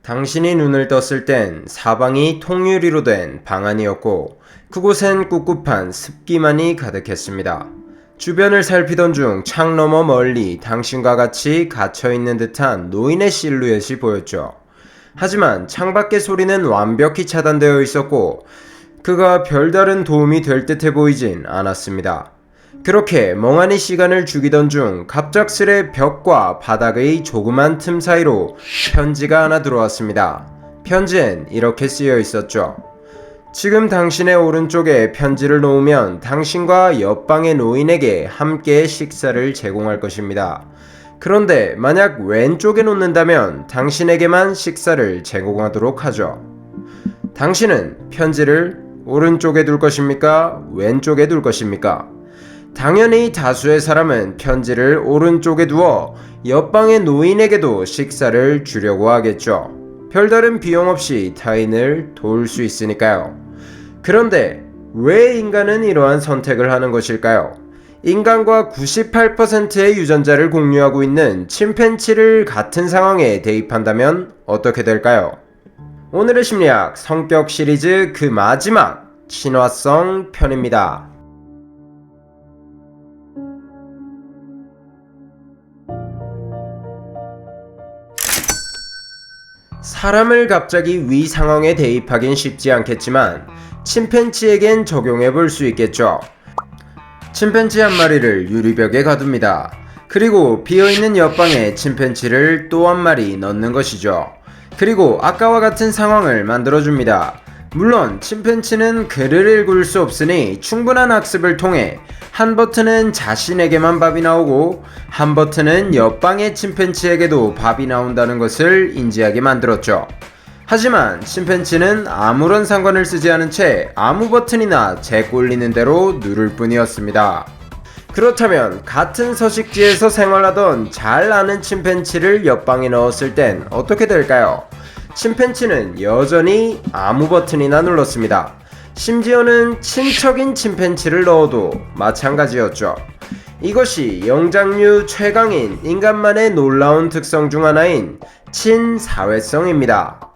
당신이 눈을 떴을 땐 사방이 통유리로 된 방 안이었고 그곳엔 꿉꿉한 습기만이 가득했습니다. 주변을 살피던 중 창 너머 멀리 당신과 같이 갇혀있는 듯한 노인의 실루엣이 보였죠. 하지만 창밖의 소리는 완벽히 차단되어 있었고 그가 별다른 도움이 될 듯해 보이진 않았습니다. 그렇게 멍하니 시간을 죽이던 중 갑작스레 벽과 바닥의 조그만 틈 사이로 편지가 하나 들어왔습니다. 편지엔 이렇게 쓰여 있었죠. 지금 당신의 오른쪽에 편지를 놓으면 당신과 옆방의 노인에게 함께 식사를 제공할 것입니다. 그런데 만약 왼쪽에 놓는다면 당신에게만 식사를 제공하도록 하죠. 당신은 편지를 오른쪽에 둘 것입니까? 왼쪽에 둘 것입니까? 당연히 다수의 사람은 편지를 오른쪽에 두어 옆방의 노인에게도 식사를 주려고 하겠죠. 별다른 비용 없이 타인을 도울 수 있으니까요. 그런데 왜 인간은 이러한 선택을 하는 것일까요? 인간과 98%의 유전자를 공유하고 있는 침팬지를 같은 상황에 대입한다면 어떻게 될까요? 오늘의 심리학 성격 시리즈 그 마지막 친화성 편입니다. 사람을 갑자기 위 상황에 대입하긴 쉽지 않겠지만 침팬지에겐 적용해 볼 수 있겠죠. 침팬지 한 마리를 유리벽에 가둡니다. 그리고 비어있는 옆방에 침팬지를 또 한 마리 넣는 것이죠. 그리고 아까와 같은 상황을 만들어줍니다. 물론 침팬지는 글을 읽을 수 없으니 충분한 학습을 통해 한 버튼은 자신에게만 밥이 나오고 한 버튼은 옆방의 침팬지에게도 밥이 나온다는 것을 인지하게 만들었죠. 하지만 침팬지는 아무런 상관을 쓰지 않은 채 아무 버튼이나 재 꼴리는 대로 누를 뿐이었습니다. 그렇다면 같은 서식지에서 생활하던 잘 아는 침팬지를 옆방에 넣었을 땐 어떻게 될까요? 침팬지는 여전히 아무 버튼이나 눌렀습니다. 심지어는 친척인 침팬지를 넣어도 마찬가지였죠. 이것이 영장류 최강인 인간만의 놀라운 특성 중 하나인 친사회성입니다.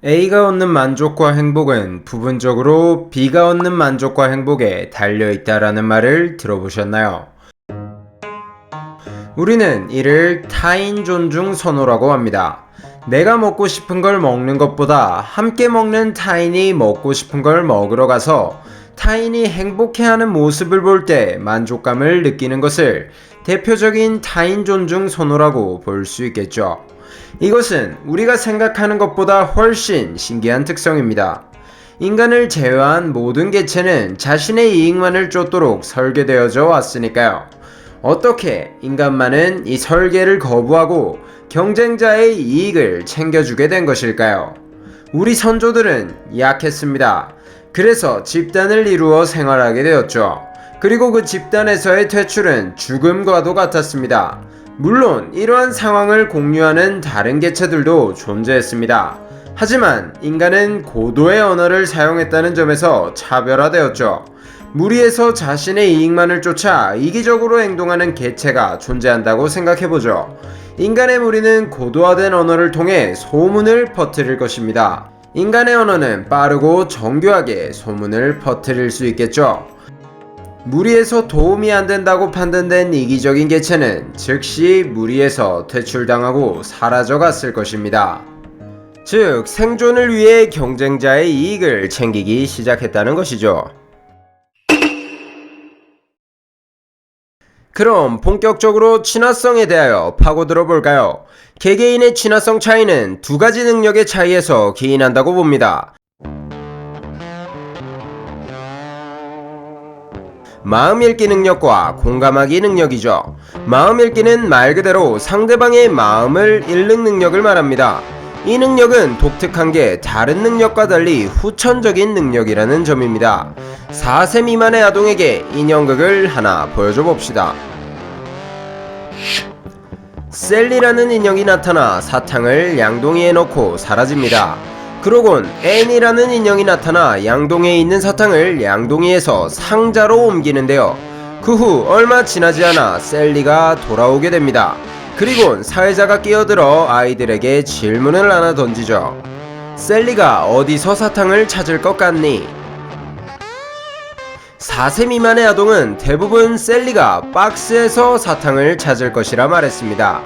A가 얻는 만족과 행복은 부분적으로 B가 얻는 만족과 행복에 달려있다라는 말을 들어보셨나요? 우리는 이를 타인 존중 선호라고 합니다. 내가 먹고 싶은 걸 먹는 것보다 함께 먹는 타인이 먹고 싶은 걸 먹으러 가서 타인이 행복해하는 모습을 볼 때 만족감을 느끼는 것을 대표적인 타인 존중 선호라고 볼 수 있겠죠. 이것은 우리가 생각하는 것보다 훨씬 신기한 특성입니다. 인간을 제외한 모든 개체는 자신의 이익만을 쫓도록 설계되어져 왔으니까요. 어떻게 인간만은 이 설계를 거부하고 경쟁자의 이익을 챙겨주게 된 것일까요? 우리 선조들은 약했습니다. 그래서 집단을 이루어 생활하게 되었죠. 그리고 그 집단에서의 퇴출은 죽음과도 같았습니다. 물론 이러한 상황을 공유하는 다른 개체들도 존재했습니다. 하지만 인간은 고도의 언어를 사용했다는 점에서 차별화되었죠. 무리에서 자신의 이익만을 쫓아 이기적으로 행동하는 개체가 존재한다고 생각해보죠. 인간의 무리는 고도화된 언어를 통해 소문을 퍼뜨릴 것입니다. 인간의 언어는 빠르고 정교하게 소문을 퍼뜨릴 수 있겠죠. 무리에서 도움이 안 된다고 판단된 이기적인 개체는 즉시 무리에서 퇴출당하고 사라져갔을 것입니다. 즉, 생존을 위해 경쟁자의 이익을 챙기기 시작했다는 것이죠. 그럼 본격적으로 친화성에 대하여 파고들어 볼까요? 개개인의 친화성 차이는 두 가지 능력의 차이에서 기인한다고 봅니다. 마음 읽기 능력과 공감하기 능력이죠. 마음 읽기는 말 그대로 상대방의 마음을 읽는 능력을 말합니다. 이 능력은 독특한 게 다른 능력과 달리 후천적인 능력이라는 점입니다. 4세 미만의 아동에게 인형극을 하나 보여줘 봅시다. 셀리라는 인형이 나타나 사탕을 양동이에 넣고 사라집니다. 그러곤 앤이라는 인형이 나타나 양동이에 있는 사탕을 양동이에서 상자로 옮기는데요. 그 후 얼마 지나지 않아 셀리가 돌아오게 됩니다. 그리곤 사회자가 끼어들어 아이들에게 질문을 하나 던지죠. 셀리가 어디서 사탕을 찾을 것 같니? 4세 미만의 아동은 대부분 셀리가 박스에서 사탕을 찾을 것이라 말했습니다.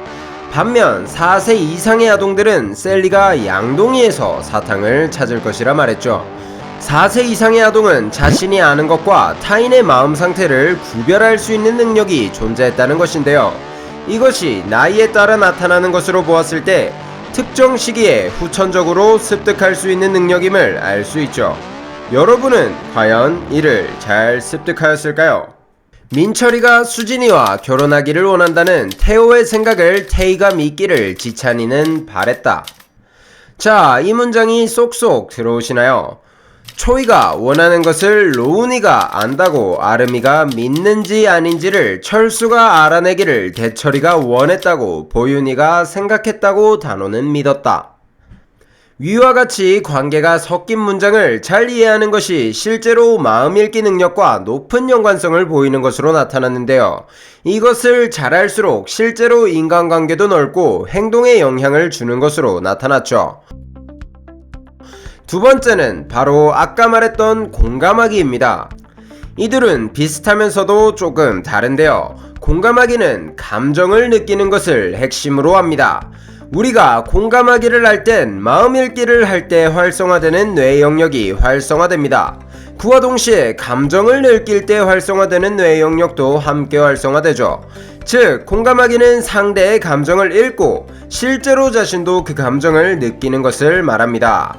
반면 4세 이상의 아동들은 셀리가 양동이에서 사탕을 찾을 것이라 말했죠. 4세 이상의 아동은 자신이 아는 것과 타인의 마음 상태를 구별할 수 있는 능력이 존재했다는 것인데요. 이것이 나이에 따라 나타나는 것으로 보았을 때 특정 시기에 후천적으로 습득할 수 있는 능력임을 알 수 있죠. 여러분은 과연 이를 잘 습득하였을까요? 민철이가 수진이와 결혼하기를 원한다는 태호의 생각을 태희가 믿기를 지찬이는 바랬다. 자, 이 문장이 쏙쏙 들어오시나요? 초이가 원하는 것을 로운이가 안다고 아름이가 믿는지 아닌지를 철수가 알아내기를 대철이가 원했다고 보윤이가 생각했다고 단호는 믿었다. 위와 같이 관계가 섞인 문장을 잘 이해하는 것이 실제로 마음 읽기 능력과 높은 연관성을 보이는 것으로 나타났는데요. 이것을 잘할수록 실제로 인간관계도 넓고 행동에 영향을 주는 것으로 나타났죠. 두 번째는 바로 아까 말했던 공감하기입니다. 이들은 비슷하면서도 조금 다른데요. 공감하기는 감정을 느끼는 것을 핵심으로 합니다. 우리가 공감하기를 할 땐 마음 읽기를 할 때 활성화되는 뇌 영역이 활성화됩니다. 그와 동시에 감정을 느낄 때 활성화되는 뇌 영역도 함께 활성화되죠. 즉, 공감하기는 상대의 감정을 읽고 실제로 자신도 그 감정을 느끼는 것을 말합니다.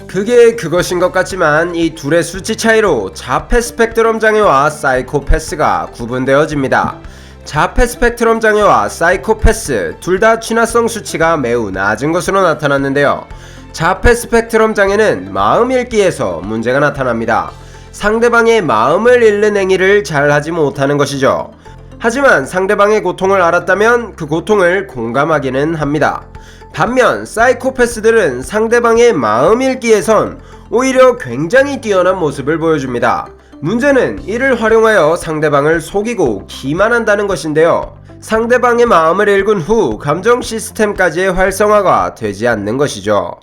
그게 그것인 것 같지만 이 둘의 수치 차이로 자폐 스펙트럼 장애와 사이코패스가 구분되어집니다. 자폐 스펙트럼 장애와 사이코패스 둘 다 친화성 수치가 매우 낮은 것으로 나타났는데요. 자폐 스펙트럼 장애는 마음 읽기에서 문제가 나타납니다. 상대방의 마음을 읽는 행위를 잘 하지 못하는 것이죠. 하지만 상대방의 고통을 알았다면 그 고통을 공감하기는 합니다. 반면 사이코패스들은 상대방의 마음 읽기에선 오히려 굉장히 뛰어난 모습을 보여줍니다. 문제는 이를 활용하여 상대방을 속이고 기만한다는 것인데요. 상대방의 마음을 읽은 후 감정 시스템까지의 활성화가 되지 않는 것이죠.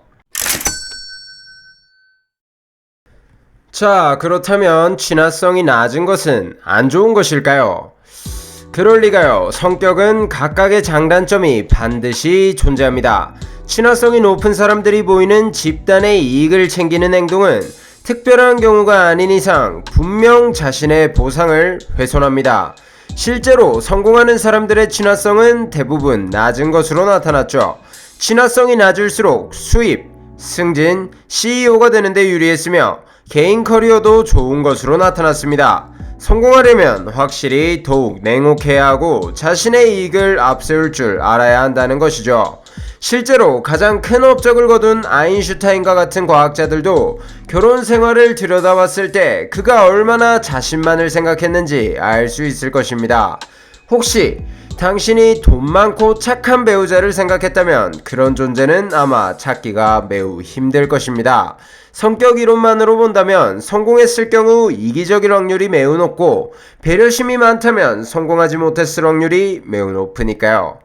자, 그렇다면 친화성이 낮은 것은 안 좋은 것일까요? 그럴 리가요. 성격은 각각의 장단점이 반드시 존재합니다. 친화성이 높은 사람들이 보이는 집단의 이익을 챙기는 행동은 특별한 경우가 아닌 이상 분명 자신의 보상을 훼손합니다. 실제로 성공하는 사람들의 친화성은 대부분 낮은 것으로 나타났죠. 친화성이 낮을수록 수입, 승진, CEO가 되는데 유리했으며 개인 커리어도 좋은 것으로 나타났습니다. 성공하려면 확실히 더욱 냉혹해야 하고 자신의 이익을 앞세울 줄 알아야 한다는 것이죠. 실제로 가장 큰 업적을 거둔 아인슈타인과 같은 과학자들도 결혼 생활을 들여다봤을 때 그가 얼마나 자신만을 생각했는지 알 수 있을 것입니다. 혹시 당신이 돈 많고 착한 배우자를 생각했다면 그런 존재는 아마 찾기가 매우 힘들 것입니다. 성격 이론만으로 본다면 성공했을 경우 이기적일 확률이 매우 높고 배려심이 많다면 성공하지 못했을 확률이 매우 높으니까요.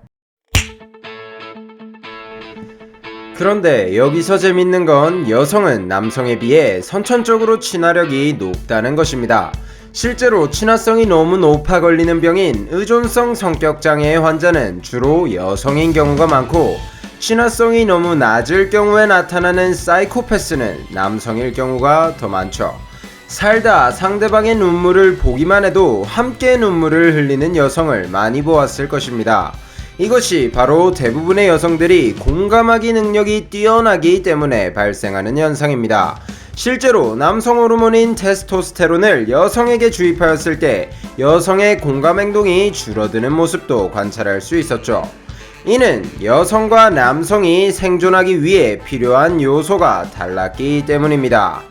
그런데 여기서 재밌는 건 여성은 남성에 비해 선천적으로 친화력이 높다는 것입니다. 실제로 친화성이 너무 높아 걸리는 병인 의존성 성격장애의 환자는 주로 여성인 경우가 많고 친화성이 너무 낮을 경우에 나타나는 사이코패스는 남성일 경우가 더 많죠. 살다 상대방의 눈물을 보기만 해도 함께 눈물을 흘리는 여성을 많이 보았을 것입니다. 이것이 바로 대부분의 여성들이 공감하기 능력이 뛰어나기 때문에 발생하는 현상입니다. 실제로 남성 호르몬인 테스토스테론을 여성에게 주입하였을 때 여성의 공감 행동이 줄어드는 모습도 관찰할 수 있었죠. 이는 여성과 남성이 생존하기 위해 필요한 요소가 달랐기 때문입니다.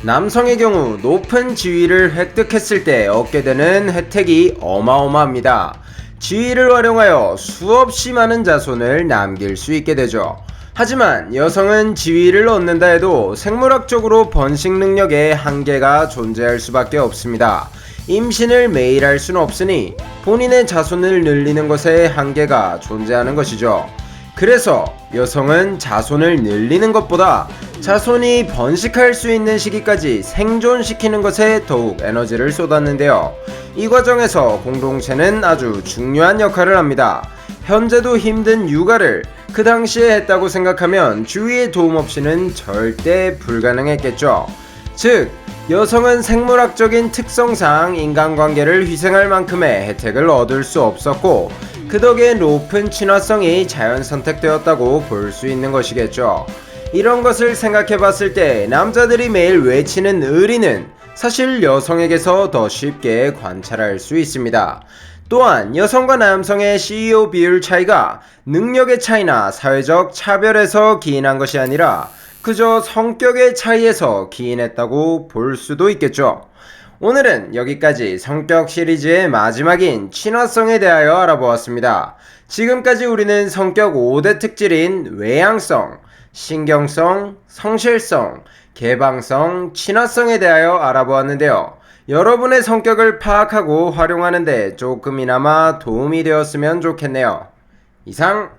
남성의 경우 높은 지위를 획득했을 때 얻게 되는 혜택이 어마어마합니다. 지위를 활용하여 수없이 많은 자손을 남길 수 있게 되죠. 하지만 여성은 지위를 얻는다 해도 생물학적으로 번식 능력에 한계가 존재할 수밖에 없습니다. 임신을 매일 할 수는 없으니 본인의 자손을 늘리는 것에 한계가 존재하는 것이죠. 그래서 여성은 자손을 늘리는 것보다 자손이 번식할 수 있는 시기까지 생존시키는 것에 더욱 에너지를 쏟았는데요. 이 과정에서 공동체는 아주 중요한 역할을 합니다. 현재도 힘든 육아를 그 당시에 했다고 생각하면 주위의 도움 없이는 절대 불가능했겠죠. 즉, 여성은 생물학적인 특성상 인간관계를 희생할 만큼의 혜택을 얻을 수 없었고 그 덕에 높은 친화성이 자연 선택되었다고 볼 수 있는 것이겠죠. 이런 것을 생각해 봤을 때 남자들이 매일 외치는 의리는 사실 여성에게서 더 쉽게 관찰할 수 있습니다. 또한 여성과 남성의 CEO 비율 차이가 능력의 차이나 사회적 차별에서 기인한 것이 아니라 그저 성격의 차이에서 기인했다고 볼 수도 있겠죠. 오늘은 여기까지 성격 시리즈의 마지막인 친화성에 대하여 알아보았습니다. 지금까지 우리는 성격 5대 특질인 외향성, 신경성, 성실성, 개방성, 친화성에 대하여 알아보았는데요. 여러분의 성격을 파악하고 활용하는데 조금이나마 도움이 되었으면 좋겠네요. 이상